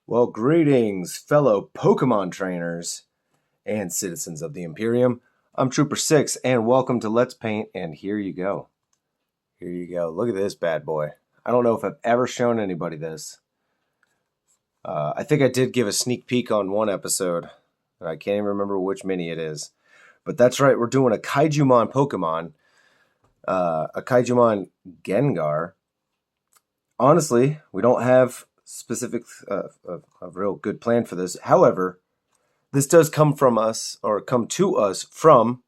Well, greetings, fellow Pokemon trainers and citizens of the Imperium. I'm Trooper 6, and welcome to Let's Paint, and here you go. Here you go. Look at this bad boy. I don't know if I've ever shown anybody this. I think I did give a sneak peek on one episode, and I can't even remember which mini it is. But that's right, we're doing a Kaijumon Pokemon, a Kaijumon Gengar. Honestly, we don't have specific a real good plan for this. However, this does come from us, or come to us from,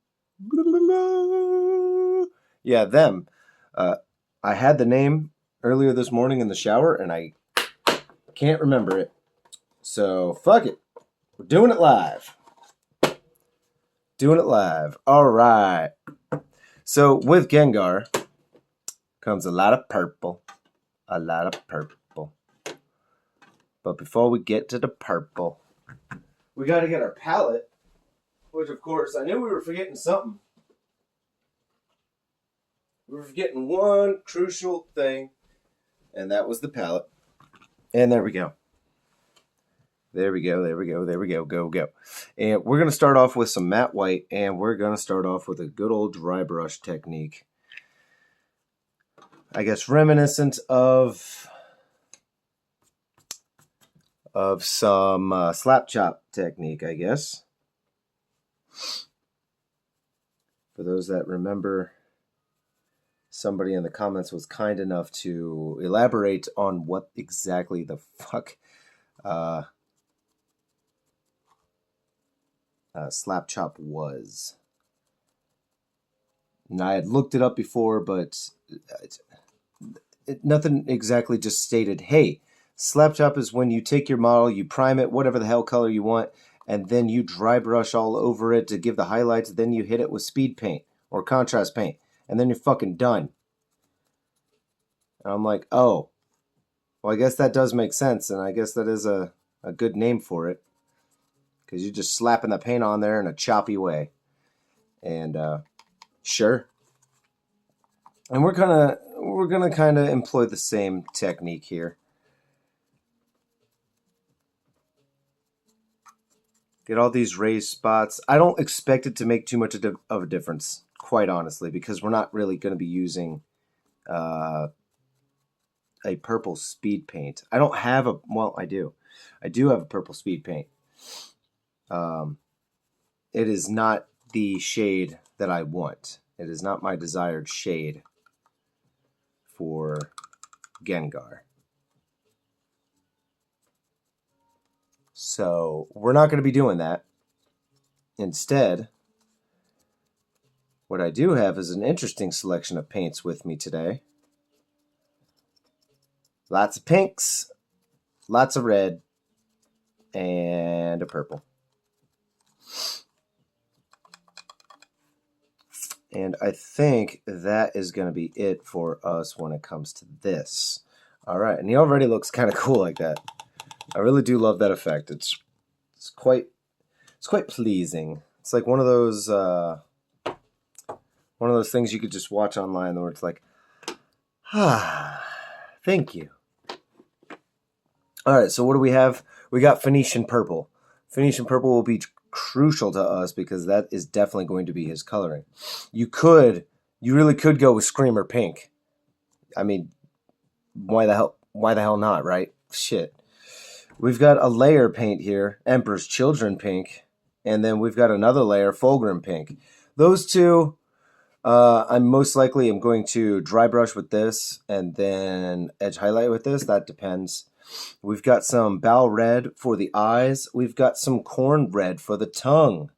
yeah, them. I had the name earlier this morning in the shower, and I can't remember it. So, fuck it. We're doing it live. Doing it live. All right. So, with Gengar comes a lot of purple. A lot of purple. But before we get to the purple, we got to get our palette, which, of course, I knew we were forgetting something. We were forgetting one crucial thing, and that was the palette. And there we go. There we go, there we go, there we go, go. And we're going to start off with some matte white, and we're going to start off with a good old dry brush technique. I guess reminiscent of some slap chop technique, I guess. For those that remember, somebody in the comments was kind enough to elaborate on what exactly the fuck slap chop was. And I had looked it up before, but nothing exactly just stated, hey, slap chop is when you take your model, you prime it, whatever the hell color you want, and then you dry brush all over it to give the highlights, then you hit it with speed paint or contrast paint, and then you're fucking done. And I'm like, oh, well, I guess that does make sense, and I guess that is a good name for it, because you're just slapping the paint on there in a choppy way. And sure. And we're gonna kind of employ the same technique here. Get all these raised spots. I don't expect it to make too much of a difference, quite honestly, because we're not really going to be using a purple speed paint. I don't have a, well, I do. I do have a purple speed paint. It is not the shade that I want. It is not my desired shade for Gengar. So we're not going to be doing that. Instead, what I do have is an interesting selection of paints with me today. Lots of pinks, lots of red, and a purple. And I think that is going to be it for us when it comes to this. All right, and he already looks kind of cool like that. I really do love that effect. It's quite pleasing. It's like one of those things you could just watch online where it's like, thank you. All right, so what do we have? We got Phoenician Purple. Phoenician Purple will be crucial to us because that is definitely going to be his coloring. You really could go with Screamer Pink. I mean, why the hell not, right? Shit. We've got a layer paint here, Emperor's Children Pink, and then we've got another layer, Fulgrim Pink. Those two, I'm most likely am going to dry brush with this and then edge highlight with this. That depends. We've got some Bal Red for the eyes. We've got some Corn Red for the tongue.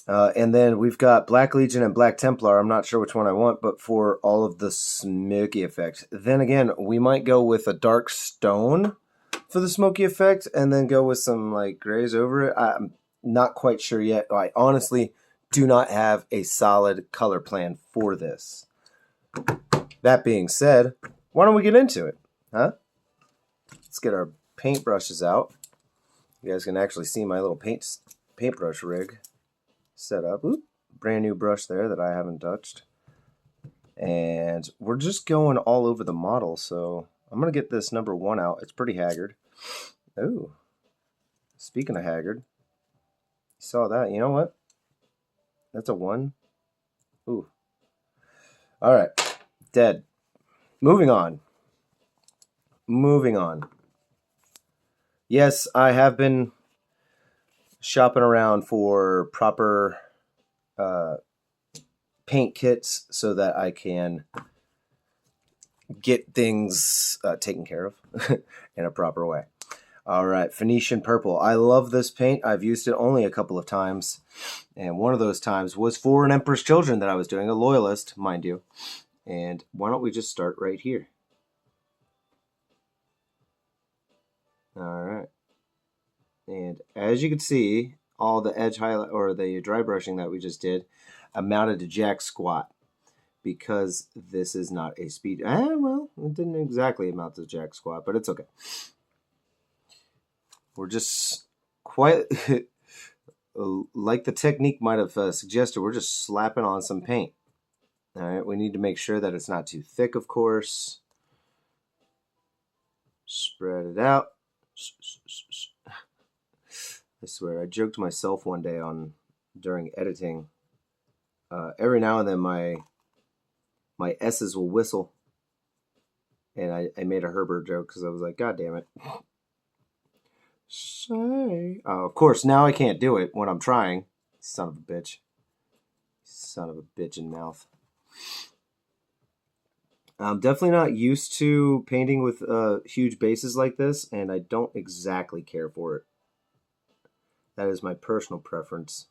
And then we've got Black Legion and Black Templar. I'm not sure which one I want, but for all of the smoky effect. Then again, we might go with a Dark Stone for the smoky effect and then go with some like grays over it. I'm not quite sure yet. I honestly do not have a solid color plan for this. That being said, why don't we get into it? Huh? Let's get our paintbrushes out. You guys can actually see my little paintbrush rig set up. Oop, brand new brush there that I haven't touched. And we're just going all over the model, so I'm going to get this number 1 out. It's pretty haggard. Ooh. Speaking of haggard. You saw that. You know what? That's a 1. Ooh. All right. Dead. Moving on. Yes, I have been shopping around for proper paint kits so that I can get things taken care of in a proper way. All right, Phoenician Purple. I love this paint. I've used it only a couple of times, and one of those times was for an Emperor's Children that I was doing, a Loyalist, mind you. And why don't we just start right here? All right. And as you can see, all the edge highlight or the dry brushing that we just did amounted to jack squat because this is not a speed. Well, it didn't exactly amount to jack squat, but it's okay. We're just quite like the technique might have suggested. We're just slapping on some paint. All right, we need to make sure that it's not too thick, of course. Spread it out. I swear, I joked myself one day during editing. Every now and then, my S's will whistle, and I made a Herbert joke because I was like, "God damn it!" Say, of course, now I can't do it when I'm trying. Son of a bitch. Son of a bitch in mouth. I'm definitely not used to painting with huge bases like this, and I don't exactly care for it. That is my personal preference.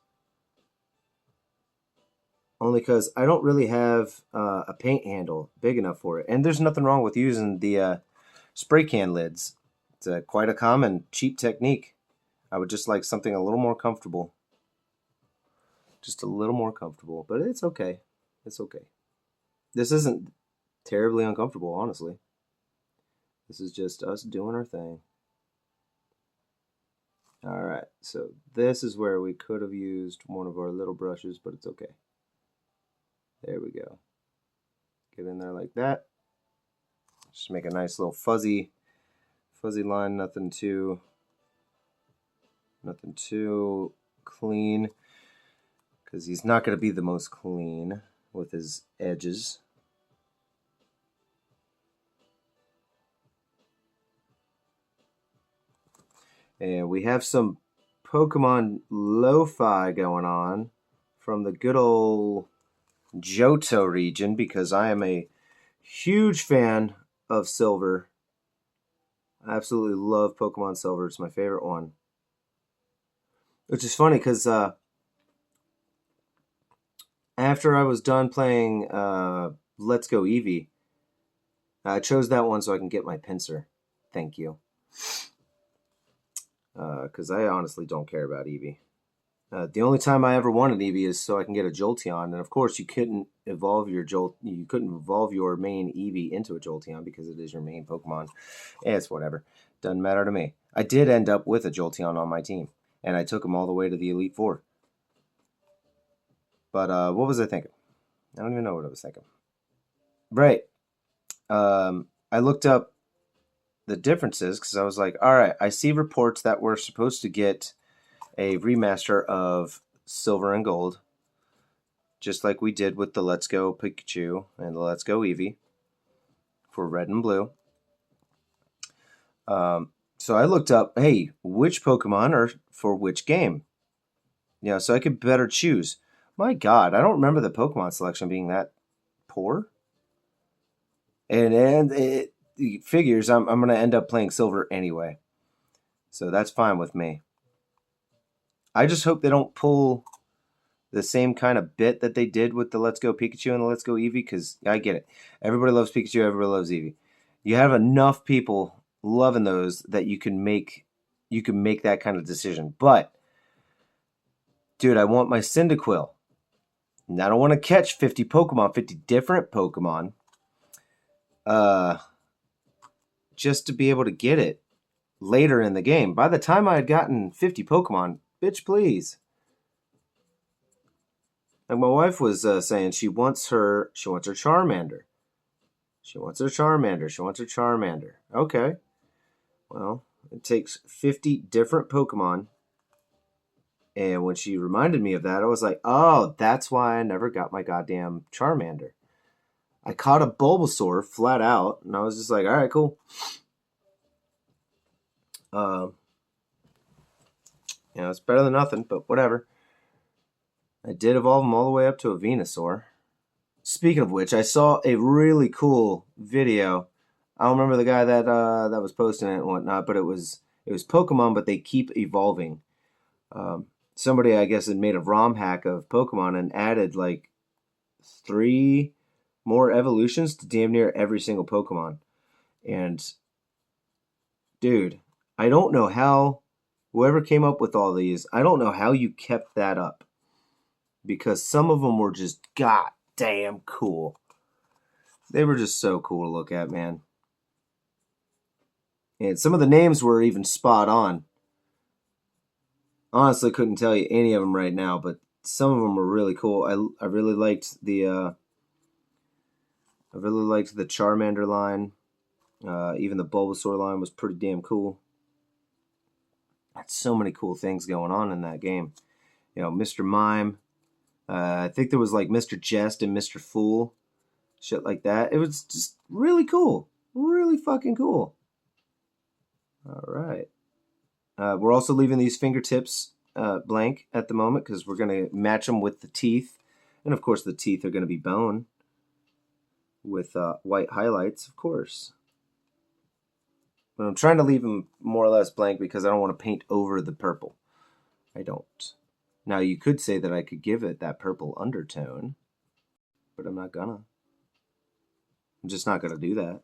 Only because I don't really have a paint handle big enough for it. And there's nothing wrong with using the spray can lids. It's quite a common, cheap technique. I would just like something a little more comfortable. Just a little more comfortable. But it's okay. It's okay. This isn't terribly uncomfortable, honestly. This is just us doing our thing. Alright, so this is where we could have used one of our little brushes, but it's okay. There we go. Get in there like that. Just make a nice little fuzzy line, nothing too clean, because he's not going to be the most clean with his edges. And we have some Pokemon lo-fi going on from the good old Johto region, because I am a huge fan of Silver. I absolutely love Pokemon Silver. It's my favorite one. Which is funny because after I was done playing Let's Go Eevee, I chose that one so I can get my pincer. Thank you. Because I honestly don't care about Eevee. The only time I ever wanted Eevee is so I can get a Jolteon, and of course you couldn't evolve your main Eevee into a Jolteon because it is your main Pokemon. It's whatever. Doesn't matter to me. I did end up with a Jolteon on my team, and I took him all the way to the Elite Four. But what was I thinking? I don't even know what I was thinking. Right. I looked up the differences because I was like, all right, I see reports that we're supposed to get a remaster of Silver and Gold, just like we did with the Let's Go Pikachu and the Let's Go Eevee for Red and Blue. So I looked up, hey, which Pokemon are for which game? So I could better choose. My God, I don't remember the Pokemon selection being that poor. And it figures I'm going to end up playing Silver anyway. So that's fine with me. I just hope they don't pull the same kind of bit that they did with the Let's Go Pikachu and the Let's Go Eevee, because I get it. Everybody loves Pikachu, everybody loves Eevee. You have enough people loving those that you can make that kind of decision. But, dude, I want my Cyndaquil. And I don't want to catch 50 different Pokemon. Just to be able to get it later in the game. By the time I had gotten 50 Pokemon, bitch, please. Like my wife was saying, she wants her Charmander. She wants her Charmander. She wants her Charmander. Okay. Well, it takes 50 different Pokemon. And when she reminded me of that, I was like, oh, that's why I never got my goddamn Charmander. I caught a Bulbasaur flat out, and I was just like, all right, cool. It's better than nothing, but whatever. I did evolve him all the way up to a Venusaur. Speaking of which, I saw a really cool video. I don't remember the guy that was posting it and whatnot, but it was Pokemon, but they keep evolving. Somebody, I guess, had made a ROM hack of Pokemon and added like 3 more evolutions to damn near every single Pokemon. And dude, I don't know how whoever came up with all these, I don't know how you kept that up. Because some of them were just goddamn cool. They were just so cool to look at, man. And some of the names were even spot on. Honestly, couldn't tell you any of them right now, but some of them were really cool. I really liked the Charmander line. Even the Bulbasaur line was pretty damn cool. Had so many cool things going on in that game. Mr. Mime. I think there was like Mr. Jest and Mr. Fool. Shit like that. It was just really cool. Really fucking cool. All right. We're also leaving these fingertips blank at the moment because we're going to match them with the teeth. And of course the teeth are going to be bone with white highlights, of course. But I'm trying to leave them more or less blank because I don't want to paint over the purple. I don't. Now you could say that I could give it that purple undertone, but I'm not gonna. I'm just not gonna do that.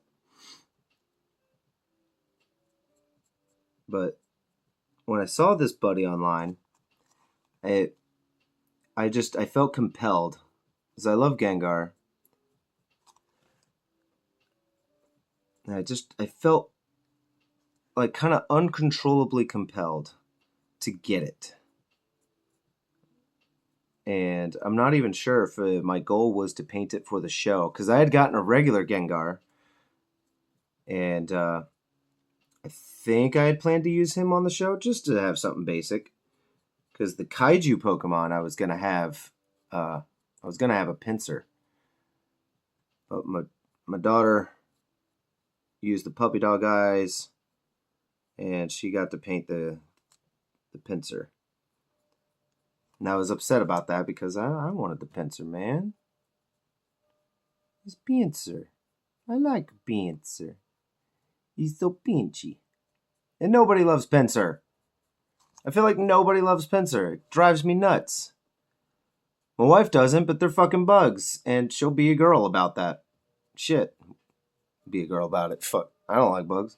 But when I saw this buddy online, I felt compelled, because I love Gengar. And I felt like kind of uncontrollably compelled to get it. And I'm not even sure if my goal was to paint it for the show, because I had gotten a regular Gengar, and I think I had planned to use him on the show just to have something basic. Because the Kaiju Pokemon I was gonna have a Pinsir, but my daughter used the puppy dog eyes, and she got to paint the Pinsir. And I was upset about that because I wanted the Pinsir, man. It's Pinsir. I like Pinsir. He's so pinchy. And nobody loves Pinsir. I feel like nobody loves Pinsir. It drives me nuts. My wife doesn't, but they're fucking bugs. And she'll be a girl about that. Shit. Be a girl about it. Fuck. I don't like bugs.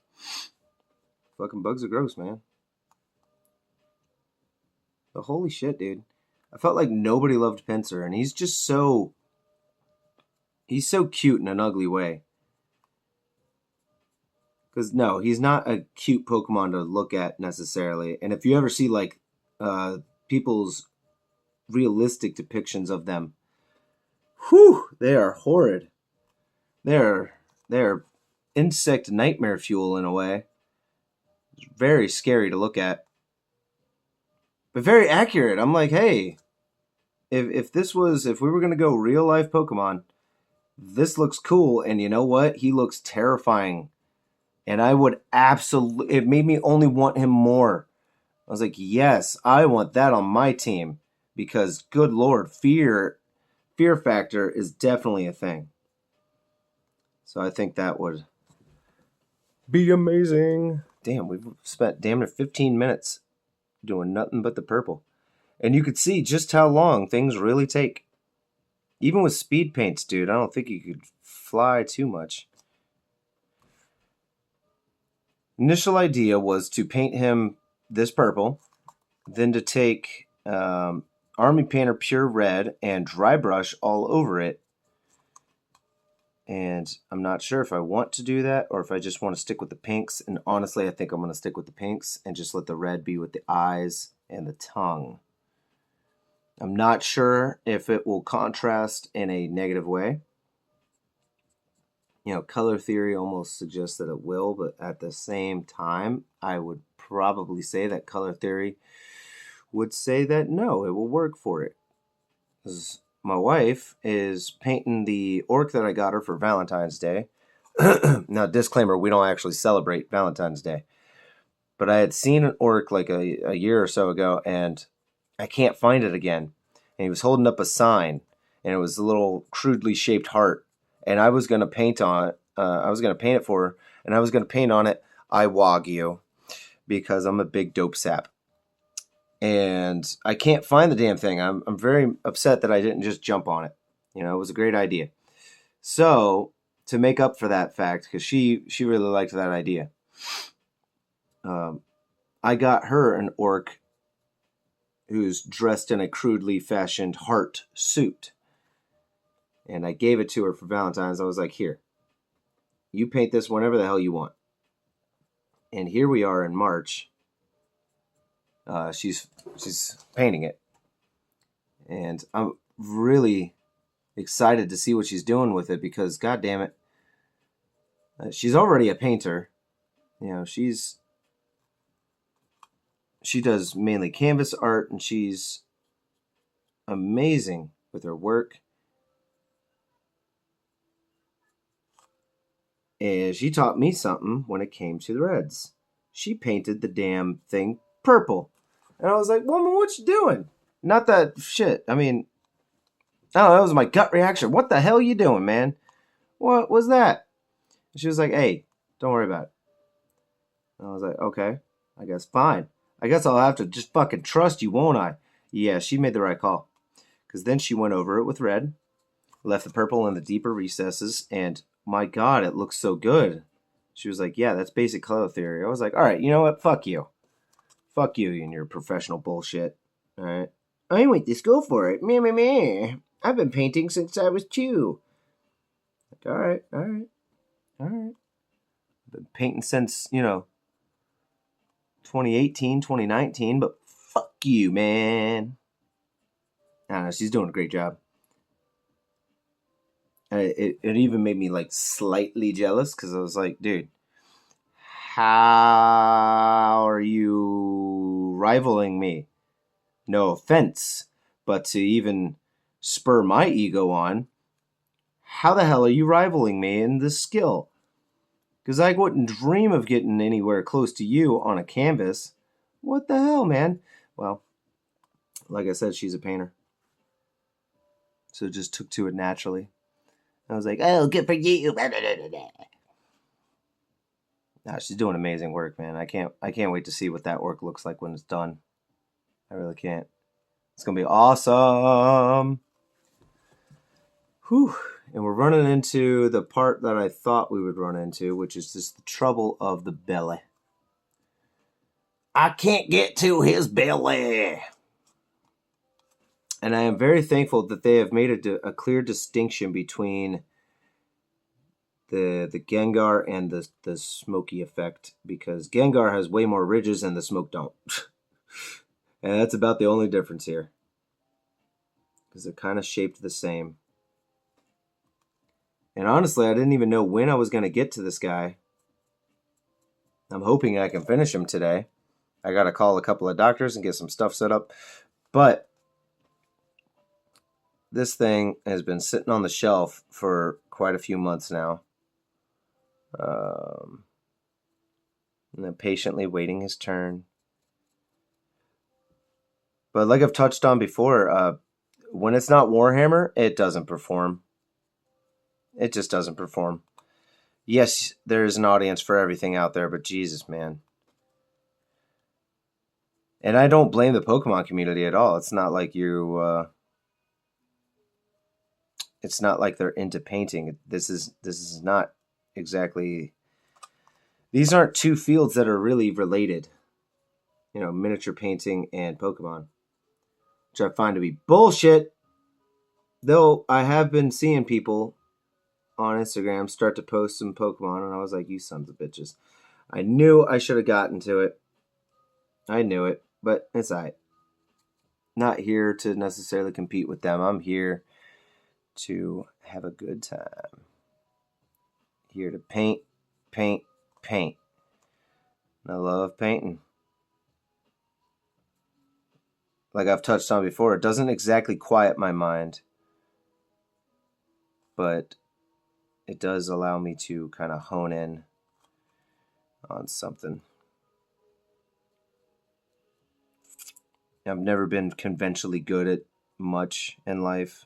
Fucking bugs are gross, man. But holy shit, dude. I felt like nobody loved Pinsir, and he's just so... He's so cute in an ugly way. Because, no, he's not a cute Pokemon to look at, necessarily. And if you ever see, like, people's realistic depictions of them, whew, they are horrid. They're insect nightmare fuel, in a way. It's very scary to look at. But very accurate. I'm like, hey, if we were going to go real life Pokemon, this looks cool. And you know what? He looks terrifying. And I would absolutely, it made me only want him more. I was like, yes, I want that on my team. Because, good Lord, fear factor is definitely a thing. So I think that would be amazing. Damn, we've spent damn near 15 minutes doing nothing but the purple. And you could see just how long things really take. Even with speed paints, dude, I don't think you could fly too much. Initial idea was to paint him this purple, then to take Army Painter Pure Red and dry brush all over it. And I'm not sure if I want to do that or if I just want to stick with the pinks. And honestly, I think I'm going to stick with the pinks and just let the red be with the eyes and the tongue. I'm not sure if it will contrast in a negative way. color theory almost suggests that it will, but at the same time, I would probably say that color theory would say that no, it will work for it. 'Cause my wife is painting the orc that I got her for Valentine's Day. Now, disclaimer, we don't actually celebrate Valentine's Day. But I had seen an orc like a year or so ago, and I can't find it again. And he was holding up a sign, and it was a little crudely shaped heart. And I was going to paint on it. I was going to paint it for her, and I was going to paint on it I Wagyu, because I'm a big dope sap. And I can't find the damn thing. I'm very upset that I didn't just jump on it. It was a great idea. So, to make up for that fact, because she really liked that idea, I got her an orc who's dressed in a crudely fashioned heart suit. And I gave it to her for Valentine's. I was like, here, you paint this whenever the hell you want. And here we are in March. She's painting it. And I'm really excited to see what she's doing with it because, god damn it, she's already a painter. She does mainly canvas art, and she's amazing with her work. And she taught me something when it came to the reds. She painted the damn thing purple. And I was like, woman, what you doing? Not that shit. I mean, oh, that was my gut reaction. What the hell you doing, man? What was that? And she was like, hey, don't worry about it. And I was like, okay, I guess fine. I guess I'll have to just fucking trust you, won't I? Yeah, she made the right call. Because then she went over it with red, left the purple in the deeper recesses, and my God, it looks so good. She was like, yeah, that's basic color theory. I was like, all right, you know what? Fuck you. Fuck you and your professional bullshit. All right. I went to school for it. Meh, meh, meh. I've been painting since I was 2. Like, all right. I've been painting since, 2018, 2019, but fuck you, man. I don't know, she's doing a great job. It even made me like slightly jealous because I was like, dude, how are you rivaling me? No offense, but to even spur my ego on, how the hell are you rivaling me in this skill? Because I wouldn't dream of getting anywhere close to you on a canvas. What the hell, man? Well, like I said, she's a painter. So it just took to it naturally. I was like, oh, good for you. Nah, she's doing amazing work, man. I can't wait to see what that work looks like when it's done. I really can't. It's gonna be awesome. Whew. And we're running into the part that I thought we would run into, which is just the trouble of the belly. I can't get to his belly. And I am very thankful that they have made a clear distinction between the Gengar and the smoky effect, because Gengar has way more ridges and the smoke don't. And that's about the only difference here, because they're kind of shaped the same. And honestly, I didn't even know when I was going to get to this guy. I'm hoping I can finish him today. I got to call a couple of doctors and get some stuff set up. But this thing has been sitting on the shelf for quite a few months now. And then patiently waiting his turn. But like I've touched on before, when it's not Warhammer, it doesn't perform. It just doesn't perform. Yes, there's an audience for everything out there, but Jesus, man. And I don't blame the Pokemon community at all. It's not like it's not like they're into painting. This is not exactly. These aren't two fields that are really related. Miniature painting and Pokemon, which I find to be bullshit. Though I have been seeing people on Instagram start to post some Pokemon, and I was like, you sons of bitches. I knew I should have gotten to it. I knew it, but it's alright. Not here to necessarily compete with them. I'm here to have a good time. here to paint, paint, paint. I love painting. Like I've touched on before, it doesn't exactly quiet my mind, but it does allow me to kind of hone in on something. I've never been conventionally good at much in life.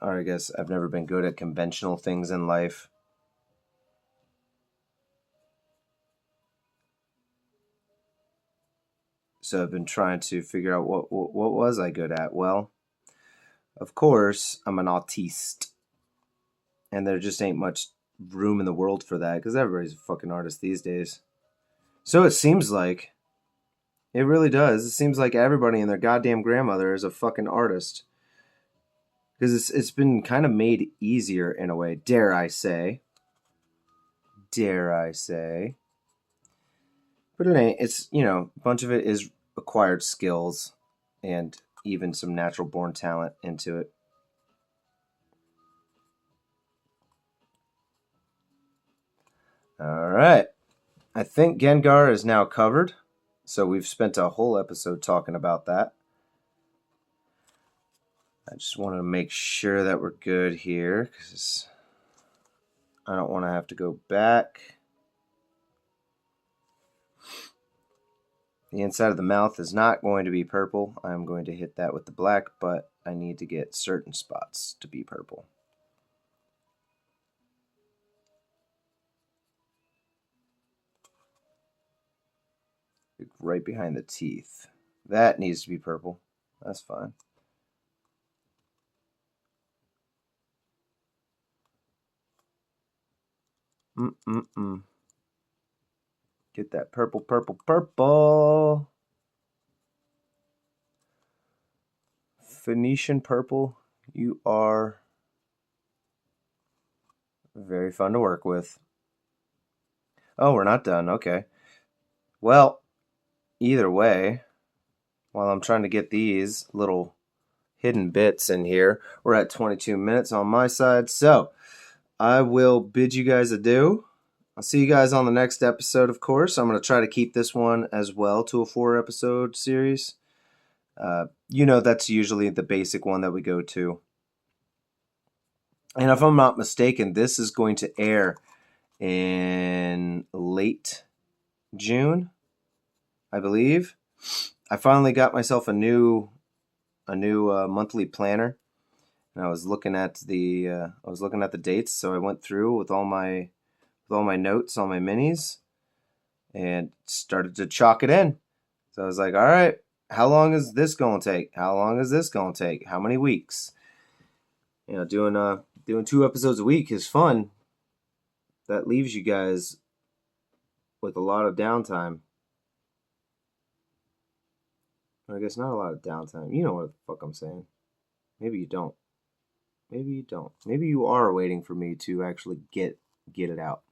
Or I guess I've never been good at conventional things in life. So I've been trying to figure out what was I good at. Well, of course, I'm an autiste. And there just ain't much room in the world for that because everybody's a fucking artist these days. So it seems like. It really does. It seems like everybody and their goddamn grandmother is a fucking artist. Because it's been kind of made easier in a way, dare I say. Dare I say. But it ain't. It's, a bunch of it is acquired skills and even some natural born talent into it. All right. I think Gengar is now covered. So we've spent a whole episode talking about that. I just want to make sure that we're good here because I don't want to have to go back. The inside of the mouth is not going to be purple. I'm going to hit that with the black, but I need to get certain spots to be purple. Right behind the teeth. That needs to be purple. That's fine. Get that purple, purple, purple. Phoenician purple, you are very fun to work with. Oh, we're not done. Okay. Well, either way, while I'm trying to get these little hidden bits in here, we're at 22 minutes on my side. So I will bid you guys adieu. I'll see you guys on the next episode, of course. I'm going to try to keep this one as well to a 4-episode series. That's usually the basic one that we go to. And if I'm not mistaken, this is going to air in late June, I believe. I finally got myself a new monthly planner, and I was looking at the dates. So I went through with all my notes, all my minis, and started to chalk it in. So I was like, all right, how long is this going to take? How long is this going to take? How many weeks? Doing 2 episodes a week is fun. That leaves you guys with a lot of downtime. Or I guess not a lot of downtime. You know what the fuck I'm saying. Maybe you don't. Maybe you don't. Maybe you are waiting for me to actually get it out.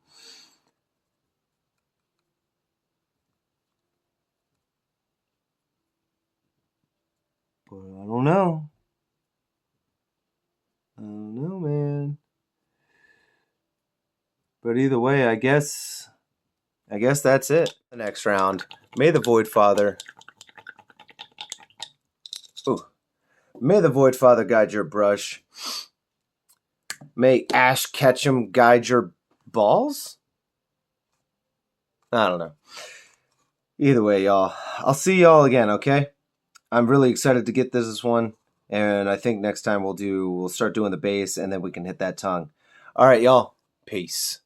But I don't know. I don't know, man. But either way, I guess that's it. The next round. May the Void Father. Ooh. May the Void Father guide your brush. May Ash Ketchum guide your balls? I don't know. Either way, y'all. I'll see y'all again, okay? I'm really excited to get this one. And I think next time we'll start doing the bass and then we can hit that tongue. All right, y'all. Peace.